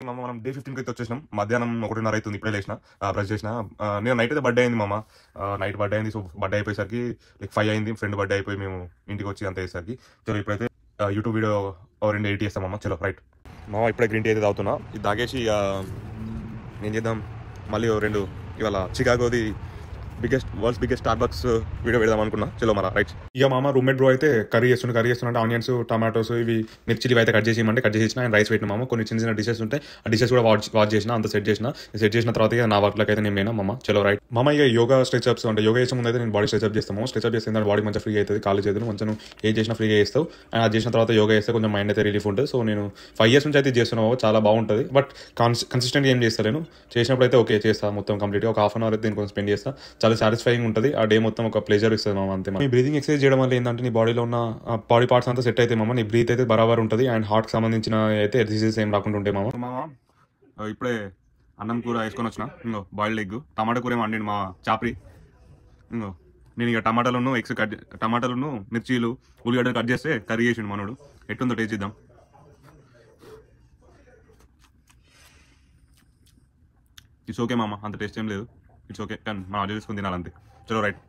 మనం డే 15కి అయితే వచ్చేసినాం. మధ్యాహ్నం 1:30 అవుతుంది. ఇప్పుడే లేచిన, బ్రష్ చేసిన. నేను నైట్ అయితే బర్త్డే అయింది మామ. నైట్ బర్త్డే అయింది. సో బర్త్డే అయిపోయేసరికి లైక్ 5 అయింది. ఫ్రెండ్ బర్త్డే అయిపోయి మేము ఇంటికి వచ్చి అంత అయ్యేసరికి చలో ఇప్పుడైతే యూట్యూబ్ వీడియో 2 ఎడిట్ చేస్తాం మామ. చలో రైట్ మామ. ఇప్పుడే గ్రీన్ టీ అయితే తాగుతున్నా. ఇది తాగేసి ఏం చేద్దాం, మళ్ళీ 2 ఇవాళ చికాగోది వరల్డ్స్ బిగ్గెస్ట్ స్టార్బక్స్ వీడియో పెడదాం అనుకున్నా. చలో మళ్ళీ రైట్. ఇక మామ రూమ్మేట్ బ్రో అయితే కర్రీ చేస్తున్నట్టు ఆనియన్స్, టమాటోస్, ఇవి మిర్చిలు ఇవి అయితే కట్ చేసేయమంటే కట్ చేసిన. అండ్ రైస్ పెట్టిన మామ. కొన్ని చిన్న చిన్న డిషెస్ ఉంటాయి, ఆ డిషెస్ కూడా వాచ్ చేసిన. అంత సెట్ చేసిన తర్వాత ఇక నా వర్క్లోకి అయితే నేను పోయినా మామ. చలో రైట్ మామ. ఇక యోగా స్ట్రెచ్అప్స్ అంటే యోగా చేసే ముందు అయితే నేను బాడీ స్ట్రెచ్అప్ చేస్తాము. స్ట్రెచ్అప్ చేస్తే బాడీ మంచిగా ఫ్రీ అవుతుంది. కాళ్ళు చేతులు మంచిగా ఏం చేసినా ఫ్రీగా చేస్తావు. అండ్ అది చేసిన తర్వాత యోగా చేస్తే కొంచెం మైండ్ అయితే రిలీఫ్ ఉంటుంది. సో నేను 5 years నుంచి అయితే చేస్తున్నావు. చాలా బాగుంటుంది. బట్ కన్సిస్టెంట్గా ఏం చేస్తాను. చేసినప్పుడు అయితే ఓకే చేస్తాను మొత్తం కంప్లీట్గా. ఒక ½ hour అయితే దీనికోసం స్పెండ్ చేస్తా. చాలా సాటిస్ఫైయింగ్ ఉంటుంది. ఆ డే మొత్తం ఒక ప్లెజర్ ఇస్తుంది మామ. అంతే నీ బ్రీతింగ్ ఎక్సర్సైజ్ చేయడం వల్ల ఏంటంటే నీ బాడీలో ఉన్న బాడీ పార్ట్స్ అంతా సెట్ అయితే మామ. నీ బ్రీత్ అయితే బరాబర్ ఉంటుంది. అండ్ హార్ట్కి సంబంధించిన అయితే డిసీజెస్ ఏం రాకుండా ఉంటాయి మామ. ఇప్పుడే అన్నం కూర వేసుకొని వచ్చిన. ఇంకో బాయిల్డ్ ఎగ్, టమాటా కూర ఏమో వండి మా చాపరి. ఇంకో నేను ఇక టమాటాలను మిర్చీలు ఉల్లిగడ్డలు కట్ చేస్తే కర్రీ చేసిండు మనోడు. ఎట్టుందో టేస్ట్ చేద్దాం. ఇట్స్ ఓకే మామ, అంత టేస్ట్ ఏం లేదు. ఇట్స్ ఓకే, కానీ మనం అడ్జస్ట్ చేసుకుని తినాలంతే. చలో రైట్.